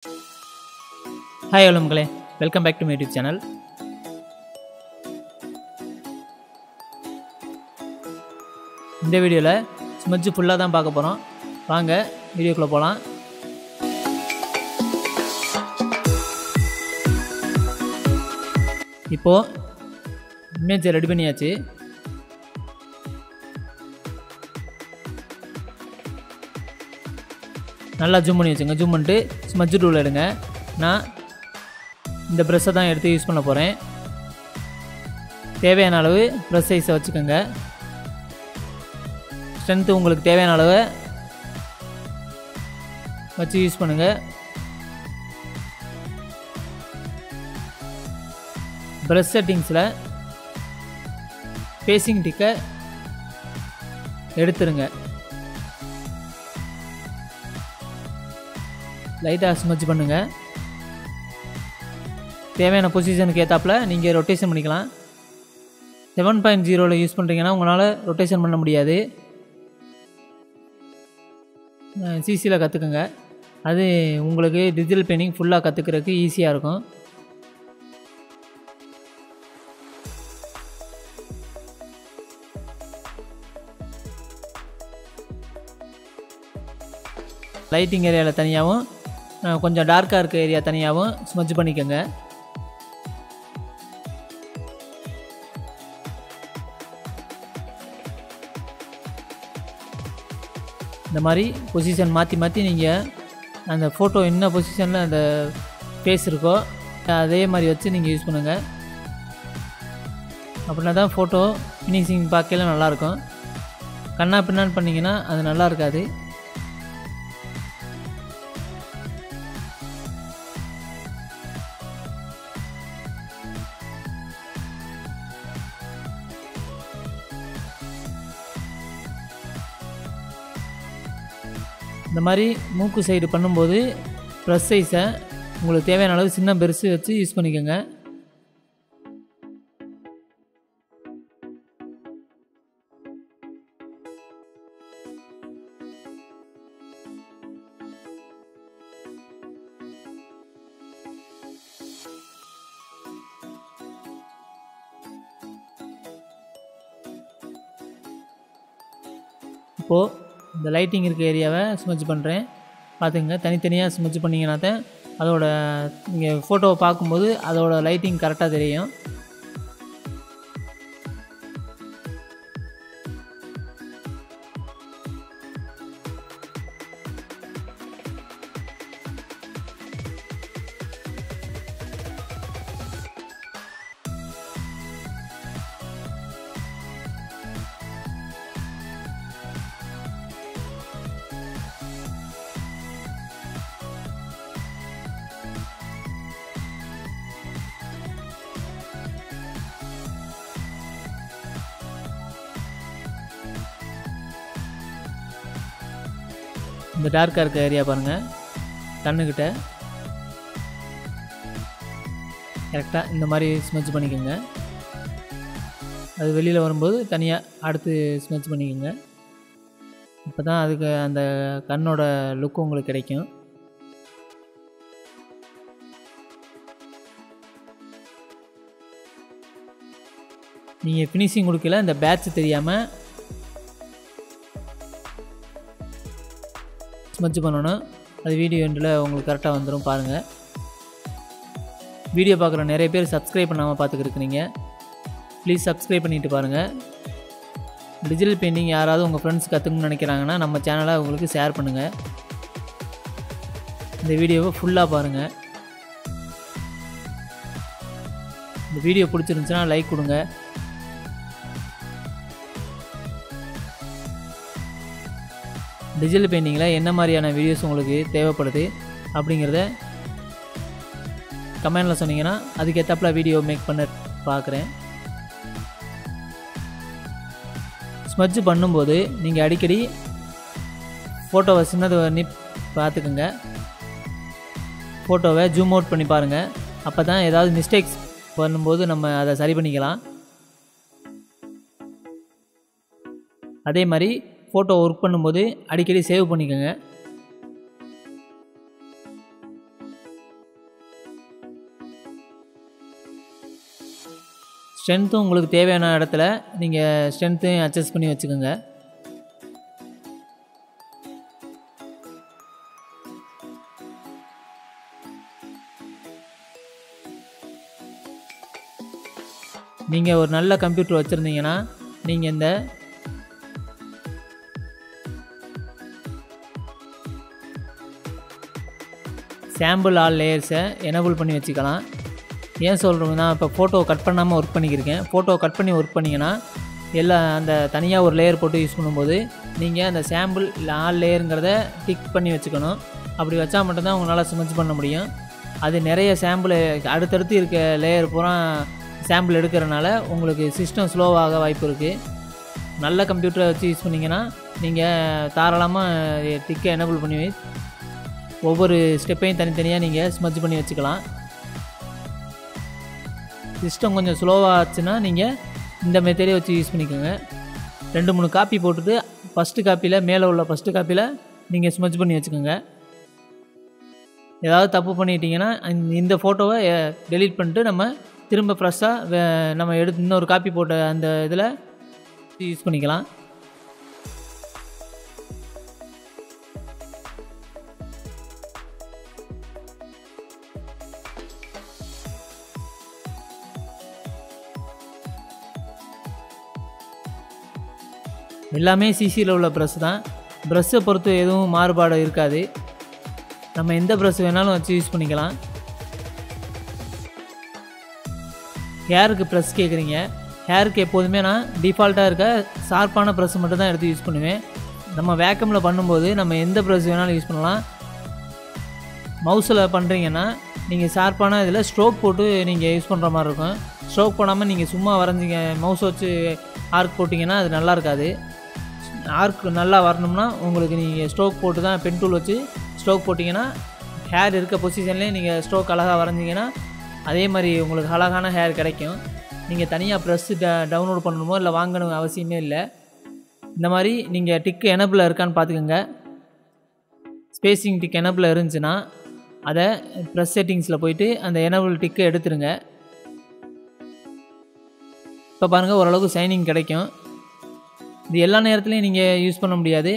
Hi hello மக்களே, welcome back to my YouTube channel. இந்த வீடியோவில் ஸ்மட்ஜ் ஃபுல்லாக தான் பார்க்க போகிறோம். வாங்க வீடியோக்குள்ளே போகலாம். இப்போது இமேஜை ரெடி பண்ணியாச்சு. நல்லா ஜூம் பண்ணி வச்சுங்க. ஜூம் பண்ணிட்டு ஸ்மட்ஜ் டூல் எடுங்க. நான் இந்த ப்ரெஷ்ஷை தான் எடுத்து யூஸ் பண்ண போகிறேன். தேவையான அளவு ப்ரெஷ் சைஸை வச்சுக்கோங்க. ஸ்ட்ரென்த்து உங்களுக்கு தேவையான அளவு வச்சு யூஸ் பண்ணுங்கள். ப்ரெஷ் செட்டிங்ஸில் ஃபேஸிங் டிக்கை எடுத்துருங்க. லைட்டாக ஸ்மட்ஜ் பண்ணுங்கள். தேவையான பொசிஷனுக்கு ஏற்றாப்பில் நீங்கள் ரொட்டேஷன் பண்ணிக்கலாம். 7.0 யூஸ் பண்ணுறீங்கன்னா உங்களால் ரொட்டேஷன் பண்ண முடியாது. சிசியில் கற்றுக்குங்க. அது உங்களுக்கு டிஜிட்டல் பெயிண்டிங் ஃபுல்லாக கற்றுக்கிறதுக்கு ஈஸியாக இருக்கும். லைட்டிங் ஏரியாவில் தனியாகவும் கொஞ்சம் டார்க்காக இருக்க ஏரியா தனியாகவும் ஸ்மட்ஜ் பண்ணிக்கோங்க. இந்த மாதிரி பொசிஷன் மாற்றி மாற்றி நீங்கள் அந்த ஃபோட்டோ என்ன பொசிஷனில் அந்த ஃபேஸ் இருக்கோ அதே மாதிரி வச்சு நீங்கள் யூஸ் பண்ணுங்கள். அப்படின்னா தான் ஃபோட்டோ ஃபினிஷிங் பார்க்கல நல்லாயிருக்கும். கண்ணா பின்னான்னு பண்ணிங்கன்னா அது நல்லா இருக்காது. இந்த மாதிரி மூக்கு சைடு பண்ணும்போது ப்ரெஷ் சைஸை உங்களுக்கு தேவையான அளவு சின்ன பெருசு வச்சு யூஸ் பண்ணிக்கோங்க. இப்போது இந்த லைட்டிங் இருக்க ஏரியாவை ஸ்மட்ஜ் பண்ணுறேன். பார்த்துங்க, தனித்தனியாக ஸ்மட்ஜ் பண்ணிங்கன்னா தான் அதோட நீங்கள் ஃபோட்டோவை பார்க்கும்போது அதோட லைட்டிங் கரெக்டாக தெரியும். இந்த டார்க்காக இருக்க ஏரியா பாருங்கள், கண்ணுக்கிட்ட கரெக்டாக இந்த மாதிரி ஸ்மட்ஜ் பண்ணிக்கோங்க. அது வெளியில் வரும்போது தனியாக அடுத்து ஸ்மட்ஜ் பண்ணிக்கோங்க. அப்போ தான் அதுக்கு அந்த கண்ணோட லுக் உங்களுக்கு கிடைக்கும். நீங்கள் ஃபினிஷிங் கொடுக்கல இந்த பேட்ச் தெரியாமல் ஸ்மட்ஜ் பண்ணணும். அது வீடியோ எண்டில் உங்களுக்கு கரெக்டாக வந்துடும். பாருங்கள், வீடியோ பார்க்குற நிறைய பேர் சப்ஸ்கிரைப் பண்ணாமல் பார்த்துக்கிருக்கிறீங்க. ப்ளீஸ் சப்ஸ்கிரைப் பண்ணிவிட்டு பாருங்கள். டிஜிட்டல் பெயிண்டிங் யாராவது உங்கள் ஃப்ரெண்ட்ஸ் கற்றுக்கணும்னு நினைக்கிறாங்கன்னா நம்ம சேனலை உங்களுக்கு ஷேர் பண்ணுங்கள். இந்த வீடியோவை ஃபுல்லாக பாருங்கள். இந்த வீடியோ பிடிச்சிருந்துச்சுன்னா லைக் கொடுங்க. டிஜிட்டல் பெயிண்டிங்கில் என்ன மாதிரியான வீடியோஸ் உங்களுக்கு தேவைப்படுது அப்படிங்கிறத கமெண்டில் சொன்னீங்கன்னா அதுக்கேற்றாப்புல வீடியோ மேக் பண்ண பார்க்குறேன். ஸ்மட்ஜ் பண்ணும்போது நீங்கள் அடிக்கடி ஃபோட்டோவை சின்னது பண்ணி பார்த்துக்குங்க. ஃபோட்டோவை ஜூம் அவுட் பண்ணி பாருங்கள். அப்போ தான் ஏதாவது மிஸ்டேக்ஸ் பண்ணும்போது நம்ம அதை சரி பண்ணிக்கலாம். அதே மாதிரி ஃபோட்டோ ஒர்க் பண்ணும்போது அடிக்கடி சேவ் பண்ணிக்கோங்க. ஸ்ட்ரென்த்தும் உங்களுக்கு தேவையான இடத்துல நீங்கள் ஸ்ட்ரென்த்தையும் அட்ஜஸ்ட் பண்ணி வச்சுக்கோங்க. நீங்கள் ஒரு நல்ல கம்ப்யூட்டர் வச்சுருந்தீங்கன்னா நீங்கள் இந்த சாம்பிள் ஆல் லேயர்ஸை எனேபிள் பண்ணி வச்சுக்கலாம். ஏன் சொல்கிறோம்னா, இப்போ ஃபோட்டோ கட் பண்ணாமல் ஒர்க் பண்ணிக்கிருக்கேன். ஃபோட்டோ கட் பண்ணி ஒர்க் பண்ணிங்கன்னா எல்லாம் அந்த தனியாக ஒரு லேயர் போட்டு யூஸ் பண்ணும்போது நீங்கள் அந்த சாம்பிள் ஆல் லேயருங்கிறத டிக் பண்ணி வச்சுக்கணும். அப்படி வச்சா மட்டும்தான் உங்களால் ஸ்மட்ச் பண்ண முடியும். அது நிறைய சாம்பிள் அடுத்தடுத்து இருக்க லேயர் பூரா சாம்பிள் எடுக்கிறனால உங்களுக்கு சிஸ்டம் ஸ்லோவாக வாய்ப்பு இருக்குது. நல்ல கம்ப்யூட்டரை வச்சு யூஸ் பண்ணிங்கன்னா நீங்கள் தாராளமாக டிக்கை எனேபிள் பண்ணி ஒவ்வொரு ஸ்டெப்பையும் தனித்தனியாக நீங்கள் ஸ்மட்ச் பண்ணி வச்சுக்கலாம். சிஸ்டம் கொஞ்சம் ஸ்லோவாக ஆச்சுன்னா நீங்கள் இந்த மெத்தடை வச்சு யூஸ் பண்ணிக்கோங்க. 2-3 காப்பி போட்டுட்டு ஃபஸ்ட்டு காப்பியில் மேலே உள்ள ஃபஸ்ட்டு காப்பியில் நீங்கள் ஸ்மட்ச் பண்ணி வச்சுக்கோங்க. ஏதாவது தப்பு பண்ணிட்டீங்கன்னா இந்த ஃபோட்டோவை டெலீட் பண்ணிட்டு நம்ம திரும்ப ஃப்ரெஷ்ஷாக நம்ம எடுத்து இன்னொரு காப்பி போட்ட அந்த இதில் யூஸ் பண்ணிக்கலாம். எல்லாமே சிசியில் உள்ள ப்ரஷ் தான். ப்ரஷ்ஷை பொறுத்து எதுவும் மாறுபாடு இருக்காது. நம்ம எந்த ப்ரஷ் வேணாலும் வச்சு யூஸ் பண்ணிக்கலாம். ஹேருக்கு ப்ரெஷ் கேட்குறீங்க. ஹேருக்கு எப்போதுமே நான் டிஃபால்ட்டாக இருக்க ஷார்ப்பான ப்ரெஷ் மட்டும் தான் எடுத்து யூஸ் பண்ணுவேன். நம்ம வேக்கமில் பண்ணும்போது நம்ம எந்த ப்ரெஷ் வேணாலும் யூஸ் பண்ணலாம். மவுஸில் பண்ணுறீங்கன்னா நீங்கள் ஷார்ப்பான இதில் ஸ்ட்ரோக் போட்டு நீங்கள் யூஸ் பண்ணுற மாதிரி இருக்கும். ஸ்ட்ரோக் போடாமல் நீங்கள் சும்மா வரைஞ்சிங்க மவுஸ் வச்சு ஆர்க் போட்டிங்கன்னா அது நல்லா இருக்காது. ஆர்க் நல்லா வரணும்னா உங்களுக்கு நீங்கள் ஸ்ட்ரோக் போட்டு தான் பென் டூல் வச்சு ஸ்ட்ரோக் போட்டிங்கன்னா ஹேர் இருக்க பொசிஷன்லேயே நீங்கள் ஸ்ட்ரோக் அழகாக வரைஞ்சிங்கன்னா அதே மாதிரி உங்களுக்கு அழகான ஹேர் கிடைக்கும். நீங்கள் தனியாக ப்ரெஷ் டவுன்லோட் பண்ணணுமோ இல்லை வாங்கணும் அவசியமே இல்லை. இந்த மாதிரி நீங்கள் டிக்கு எனேபிள் இருக்கான்னு பார்த்துக்கோங்க. ஸ்பேசிங் டிக் எனேபிள் இருந்துச்சுன்னா அதை ப்ரெஷ் செட்டிங்ஸில் போயிட்டு அந்த எனேபிள் டிக்கை எடுத்துருங்க. இப்போ பாருங்கள் ஓரளவுக்கு ஷைனிங் கிடைக்கும். இது எல்லா நேரத்துலையும் நீங்கள் யூஸ் பண்ண முடியாது.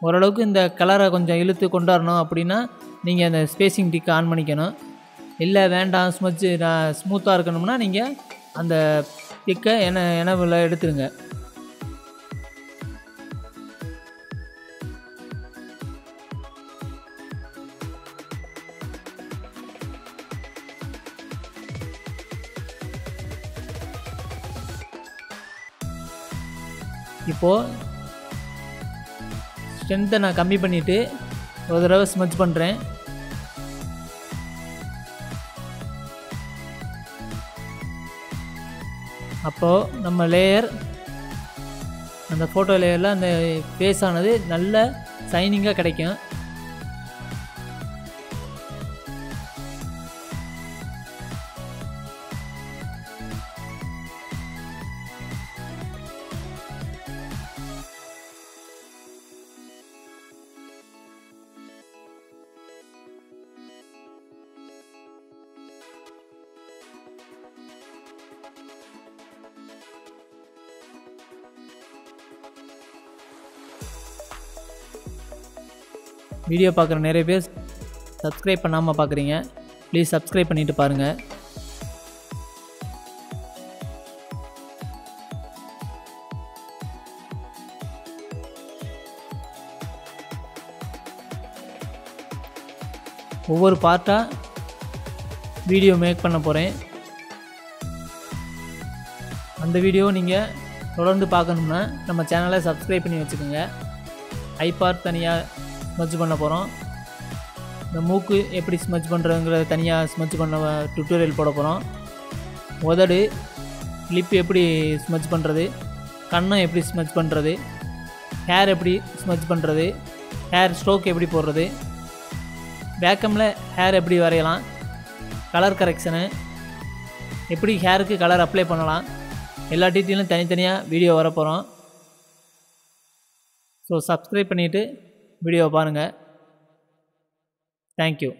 ஓரளவுக்கு இந்த கலரை கொஞ்சம் இழுத்து கொண்டாடணும் அப்படின்னா நீங்கள் அந்த ஸ்பேசிங் டிக்கை ஆன் பண்ணிக்கணும். இல்லை வேண்டாம் ஸ்மூத்தாக இருக்கணும்னா நீங்கள் அந்த டிக்கை எனேபிள் எடுத்துருங்க. இப்போது ஸ்ட்ரென்த்தை நான் கம்மி பண்ணிவிட்டு ஒரு தடவை ஸ்மட்ச் பண்ணுறேன். அப்போது நம்ம லேயர் அந்த ஃபோட்டோ லேயரில் அந்த ஃபேஸ் ஆனது நல்ல ஷைனிங்காக கிடைக்கும். வீடியோ பார்க்குற நிறைய பேர் சப்ஸ்கிரைப் பண்ணாமல் பார்க்குறீங்க. ப்ளீஸ் சப்ஸ்கிரைப் பண்ணிவிட்டு பாருங்கள். ஒவ்வொரு பார்ட்டாக வீடியோ மேக் பண்ண போகிறேன். அந்த வீடியோ நீங்கள் தொடர்ந்து பார்க்கணும்னா நம்ம சேனலை சப்ஸ்கிரைப் பண்ணி வச்சுக்கோங்க. ஐ பார்ட் தனியாக ஸ்மட்ச் பண்ண போகிறோம். இந்த மூக்கு எப்படி ஸ்மட்ச் பண்ணுறதுங்கிறத தனியாக ஸ்மட்ச் பண்ண டுட்டோரியல் போட போகிறோம். உதடு லிப் எப்படி ஸ்மட்ச் பண்ணுறது, கண்ணை எப்படி ஸ்மட்ச் பண்ணுறது, ஹேர் எப்படி ஸ்மட்ச் பண்ணுறது, ஹேர் ஸ்ட்ரோக் எப்படி போடுறது, வேக்கமில் ஹேர் எப்படி வரையலாம், கலர் கரெக்ஷனு எப்படி ஹேருக்கு கலர் அப்ளை பண்ணலாம், எல்லா டீட்டெயிலும் தனித்தனியாக வீடியோ வரப்போகிறோம். ஸோ சப்ஸ்கிரைப் பண்ணிவிட்டு வீடியோவை பாருங்கள். தேங்க்யூ.